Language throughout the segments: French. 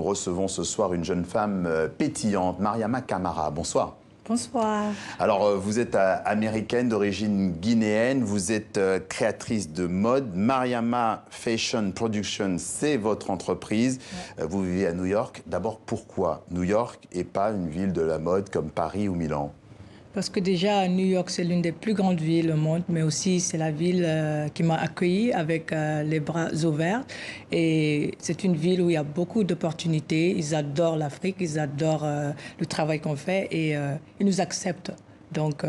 recevons ce soir une jeune femme pétillante, Mariama Camara. Bonsoir. Bonsoir. Alors, vous êtes américaine d'origine guinéenne, vous êtes créatrice de mode. Mariama Fashion Production, c'est votre entreprise. Ouais. Vous vivez à New York. D'abord, pourquoi New York et pas une ville de la mode comme Paris ou Milan? Parce que déjà, New York, c'est l'une des plus grandes villes au monde, mais aussi c'est la ville qui m'a accueillie avec les bras ouverts. Et c'est une ville où il y a beaucoup d'opportunités. Ils adorent l'Afrique, ils adorent le travail qu'on fait et ils nous acceptent. Donc,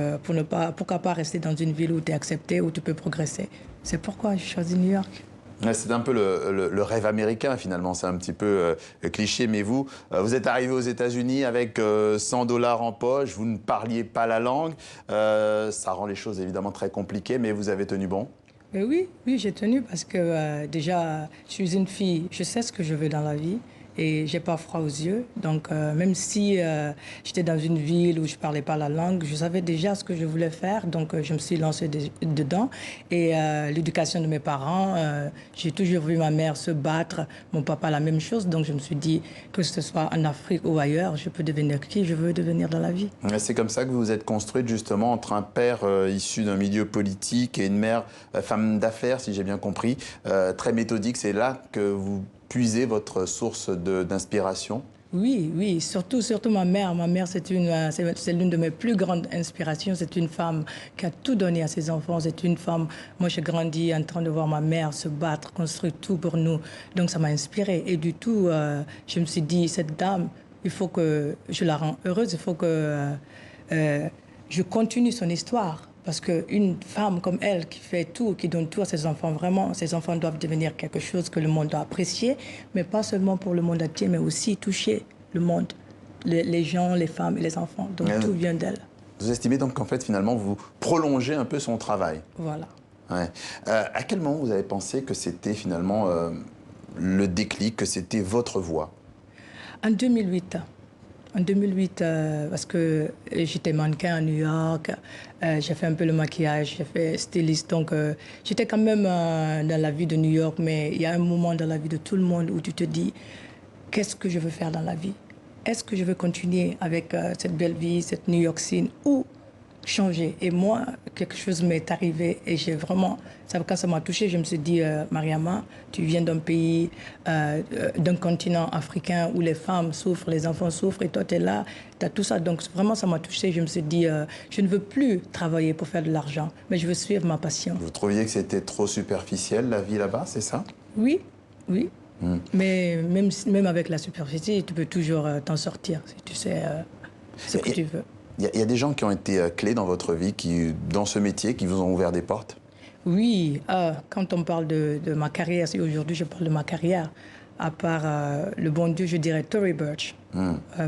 pourquoi pas rester dans une ville où tu es accepté, où tu peux progresser. C'est pourquoi j'ai choisi New York. C'est un peu le rêve américain, finalement. C'est un petit peu cliché, mais vous êtes arrivé aux États-Unis avec 100 $ en poche, vous ne parliez pas la langue. Ça rend les choses évidemment très compliquées, mais vous avez tenu bon? Oui, j'ai tenu parce que déjà, je suis une fille, je sais ce que je veux dans la vie. Et j'ai pas froid aux yeux. Donc, même si j'étais dans une ville où je parlais pas la langue, je savais déjà ce que je voulais faire. Donc, je me suis lancée dedans. Et l'éducation de mes parents, j'ai toujours vu ma mère se battre, mon papa la même chose. Donc, je me suis dit que ce soit en Afrique ou ailleurs, je peux devenir qui je veux devenir dans la vie. C'est comme ça que vous vous êtes construite justement entre un père issu d'un milieu politique et une mère femme d'affaires, si j'ai bien compris, très méthodique. C'est là que vous puiser votre source d'inspiration? Oui, surtout ma mère. Ma mère, c'est l'une de mes plus grandes inspirations. C'est une femme qui a tout donné à ses enfants. C'est une femme, moi j'ai grandi en train de voir ma mère se battre, construire tout pour nous. Donc ça m'a inspirée. Et du tout, je me suis dit, cette dame, il faut que je la rende heureuse, il faut que je continue son histoire. Parce qu'une femme comme elle, qui fait tout, qui donne tout à ses enfants, vraiment, ses enfants doivent devenir quelque chose que le monde doit apprécier, mais pas seulement pour le monde entier, mais aussi toucher le monde, les gens, les femmes et les enfants. Donc tout vient d'elle. Vous estimez donc qu'en fait, finalement, vous prolongez un peu son travail? Voilà. Ouais. À quel moment vous avez pensé que c'était finalement le déclic, que c'était votre voie? En 2008. En 2008, parce que j'étais mannequin à New York, j'ai fait un peu le maquillage, j'ai fait styliste. Donc, j'étais quand même dans la vie de New York, mais il y a un moment dans la vie de tout le monde où tu te dis, qu'est-ce que je veux faire dans la vie? Est-ce que je veux continuer avec cette belle vie, cette New York scene, ou changer? Et moi, quelque chose m'est arrivé et j'ai vraiment, quand ça m'a touché, je me suis dit, Mariama, tu viens d'un pays, d'un continent africain où les femmes souffrent, les enfants souffrent, et toi, tu es là, tu as tout ça. Donc, vraiment, ça m'a touché. Je me suis dit, je ne veux plus travailler pour faire de l'argent, mais je veux suivre ma passion. Vous trouviez que c'était trop superficiel, la vie là-bas, c'est ça? Oui. Mais même avec la superficie, tu peux toujours t'en sortir, si tu sais ce que tu veux. Il y a des gens qui ont été clés dans votre vie, dans ce métier, qui vous ont ouvert des portes? Oui, quand on parle de ma carrière, si aujourd'hui je parle de ma carrière, à part le bon Dieu, je dirais Tory Burch.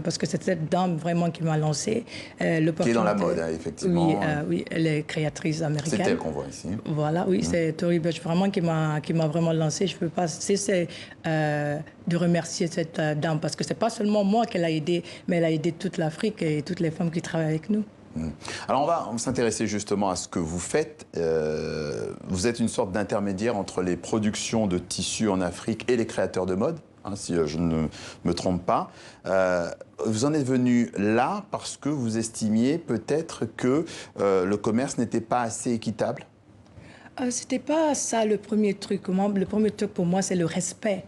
Parce que c'est cette dame vraiment qui m'a lancé. Qui est dans la mode, hein, effectivement. Oui, elle est créatrice américaine. C'est elle qu'on voit ici. Voilà, oui, c'est Tory Burch vraiment qui m'a vraiment lancé. Je ne peux pas cesser de remercier cette dame parce que ce n'est pas seulement moi qu'elle a aidé, mais elle a aidé toute l'Afrique et toutes les femmes qui travaillent avec nous. Alors on va s'intéresser justement à ce que vous faites. Vous êtes une sorte d'intermédiaire entre les productions de tissus en Afrique et les créateurs de mode, hein, si je ne me trompe pas. Vous en êtes venu là parce que vous estimiez peut-être que le commerce n'était pas assez équitable? C'était pas ça le premier truc. Le premier truc pour moi, c'est le respect.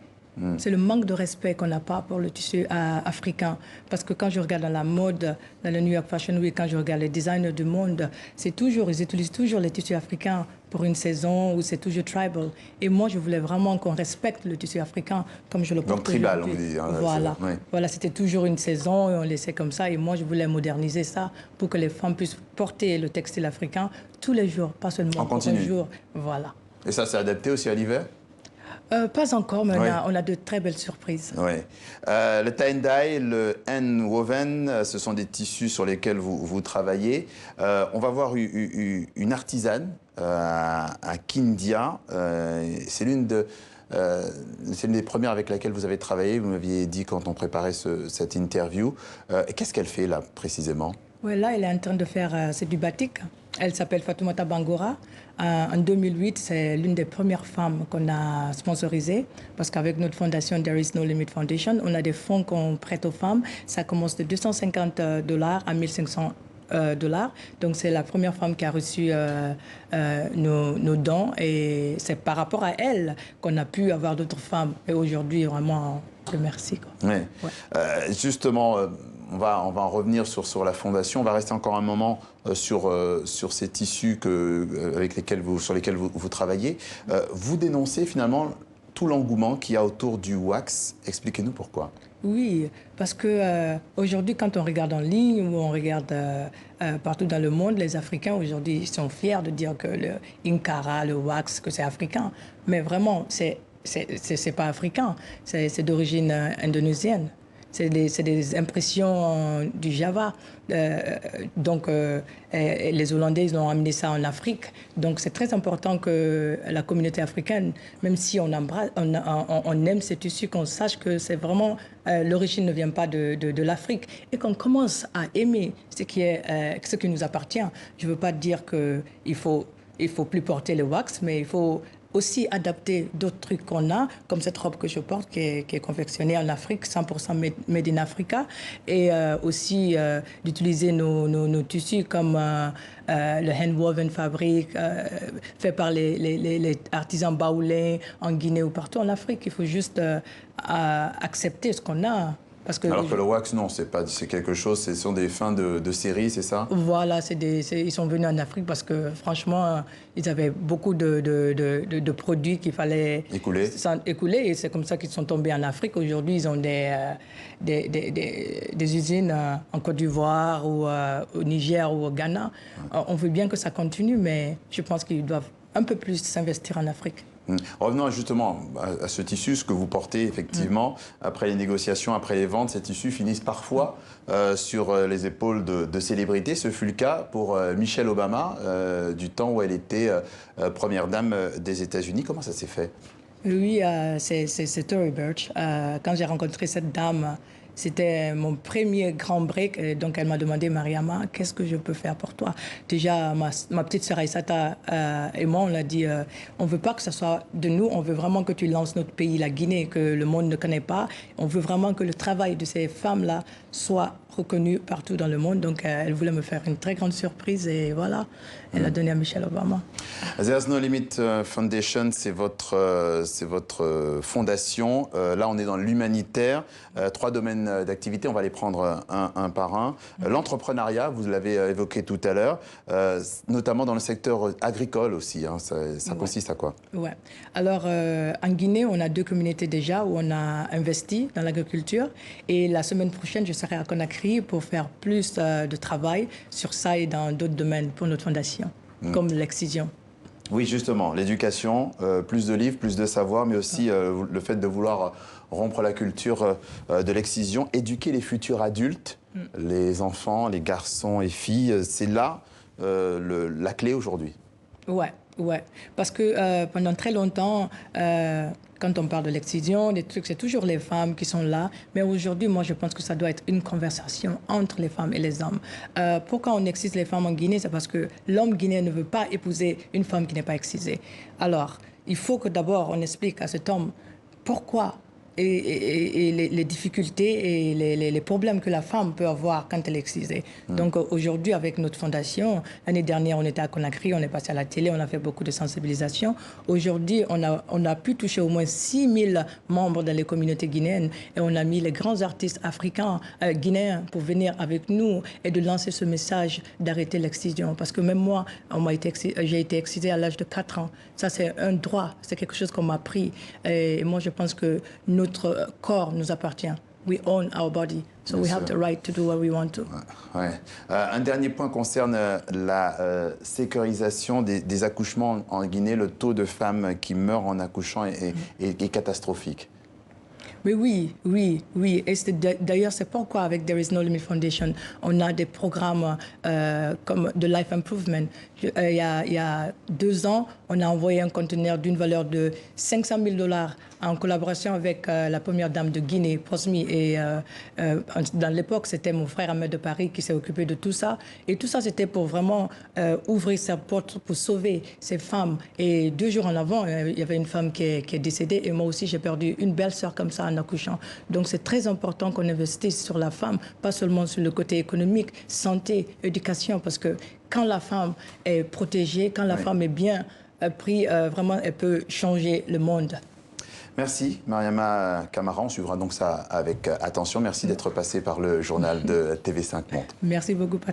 C'est le manque de respect qu'on n'a pas pour le tissu africain. Parce que quand je regarde dans la mode, dans le New York Fashion Week, quand je regarde les designers du monde, ils utilisent toujours les tissus africains pour une saison où c'est toujours tribal. Et moi, je voulais vraiment qu'on respecte le tissu africain comme je le porte. Donc tribal, on dit. Hein, voilà, c'était toujours une saison et on laissait comme ça. Et moi, je voulais moderniser ça pour que les femmes puissent porter le textile africain tous les jours, pas seulement pour un jour. Voilà. Et ça s'est adapté aussi à l'hiver? Pas encore, mais on a de très belles surprises. Oui. Le tie-and-dye, le hand woven, ce sont des tissus sur lesquels vous travaillez. On va voir une artisane à Kindia. C'est l'une des premières avec laquelle vous avez travaillé. Vous m'aviez dit quand on préparait cette interview. Qu'est-ce qu'elle fait là, précisément? Ouais, là, elle est en train de faire, c'est du batik. Elle s'appelle Fatoumata Bangura. En 2008, c'est l'une des premières femmes qu'on a sponsorisées parce qu'avec notre fondation There is no limit Foundation, on a des fonds qu'on prête aux femmes. Ça commence de $250 à $1,500. Donc, c'est la première femme qui a reçu nos dons et c'est par rapport à elle qu'on a pu avoir d'autres femmes. Et aujourd'hui, vraiment, je remercie. Ouais. Ouais. Justement, on va en revenir sur la fondation. On va rester encore un moment sur ces tissus sur lesquels vous travaillez. Vous dénoncez finalement tout l'engouement qu'il y a autour du wax. Expliquez-nous pourquoi. Oui, parce que aujourd'hui, quand on regarde en ligne ou on regarde partout dans le monde, les Africains aujourd'hui ils sont fiers de dire que le Inkara, le wax, que c'est africain. Mais vraiment, c'est pas africain. C'est d'origine indonésienne. C'est des impressions du Java. Donc, les Hollandais, ils ont amené ça en Afrique. Donc, c'est très important que la communauté africaine, même si on aime ces tissus, qu'on sache que c'est vraiment l'origine ne vient pas de l'Afrique et qu'on commence à aimer ce qui nous appartient. Je ne veux pas dire qu'il faut plus porter le wax, mais il faut aussi adapter d'autres trucs qu'on a, comme cette robe que je porte qui est confectionnée en Afrique, 100% made in Africa, et aussi d'utiliser nos tissus comme le hand-woven fabric fait par les artisans baoulés en Guinée ou partout en Afrique. Il faut juste accepter ce qu'on a. Alors que le wax, non, c'est quelque chose, ce sont des fins de série, c'est ça? Voilà, ils sont venus en Afrique parce que franchement, ils avaient beaucoup de produits qu'il fallait écouler et c'est comme ça qu'ils sont tombés en Afrique. Aujourd'hui, ils ont des usines en Côte d'Ivoire ou au Niger ou au Ghana. On veut bien que ça continue, mais je pense qu'ils doivent un peu plus s'investir en Afrique. Revenons justement à ce tissu, ce que vous portez effectivement, après les négociations, après les ventes, ces tissus finissent parfois sur les épaules de célébrités. Ce fut le cas pour Michelle Obama, du temps où elle était première dame des États-Unis. Comment ça s'est fait? Oui, c'est Tory Burch. Quand j'ai rencontré cette dame, c'était mon premier grand break. Donc, elle m'a demandé, Mariama, qu'est-ce que je peux faire pour toi? Déjà, ma petite sœur Aïssata et moi, on a dit, on ne veut pas que ce soit de nous, on veut vraiment que tu lances notre pays, la Guinée, que le monde ne connaît pas. On veut vraiment que le travail de ces femmes-là soit reconnu partout dans le monde. Donc, elle voulait me faire une très grande surprise et voilà, elle a donné à Michelle Obama. There's No Limit Foundation, c'est votre fondation. Là, on est dans l'humanitaire. 3 domaines d'activité, on va les prendre un par un. L'entrepreneuriat, vous l'avez évoqué tout à l'heure, notamment dans le secteur agricole aussi. Hein. Ça consiste à quoi? Ouais. Alors, en Guinée, on a 2 communautés déjà où on a investi dans l'agriculture. Et la semaine prochaine, je serai à Conakry pour faire plus de travail sur ça et dans d'autres domaines pour notre fondation, comme l'excision. Oui, justement, l'éducation, plus de livres, plus de savoir, mais aussi le fait de vouloir rompre la culture de l'excision, éduquer les futurs adultes, les enfants, les garçons et filles, c'est là la clé aujourd'hui. Ouais, parce que pendant très longtemps, quand on parle de l'excision, des trucs, c'est toujours les femmes qui sont là. Mais aujourd'hui, moi, je pense que ça doit être une conversation entre les femmes et les hommes. Pourquoi on excise les femmes en Guinée? C'est parce que l'homme guinéen ne veut pas épouser une femme qui n'est pas excisée. Alors, il faut que d'abord on explique à cet homme pourquoi et les difficultés et les problèmes que la femme peut avoir quand elle est excisée. Donc aujourd'hui, avec notre fondation, l'année dernière, on était à Conakry, on est passé à la télé, on a fait beaucoup de sensibilisation. Aujourd'hui, on a pu toucher au moins 6000 membres dans les communautés guinéennes et on a mis les grands artistes africains, guinéens, pour venir avec nous et de lancer ce message d'arrêter l'excision. Parce que même moi, j'ai été excisée à l'âge de 4 ans. Ça, c'est un droit, c'est quelque chose qu'on m'a appris. Et moi, je pense que notre corps nous appartient. We own our body, so we have the right to do what we want to. Ouais. Un dernier point concerne la sécurisation des accouchements en Guinée. Le taux de femmes qui meurent en accouchant est catastrophique. Mais oui. Et d'ailleurs, c'est pourquoi avec There is no Limit Foundation, on a des programmes comme de Life Improvement. Il y a 2 ans, on a envoyé un conteneur d'une valeur de $500 000 en collaboration avec la première dame de Guinée, Prosmi. Et dans l'époque, c'était mon frère Ahmed de Paris qui s'est occupé de tout ça. Et tout ça, c'était pour vraiment ouvrir sa porte pour sauver ces femmes. Et 2 jours en avant, il y avait une femme qui est décédée. Et moi aussi, j'ai perdu une belle sœur comme ça en accouchant. Donc, c'est très important qu'on investisse sur la femme, pas seulement sur le côté économique, santé, éducation, parce que quand la femme est protégée, quand la femme est bien prise, vraiment, elle peut changer le monde. Merci, Mariama Camara. On suivra donc ça avec attention. Merci d'être passée par le journal de TV5 Monde. Merci beaucoup, Patrick.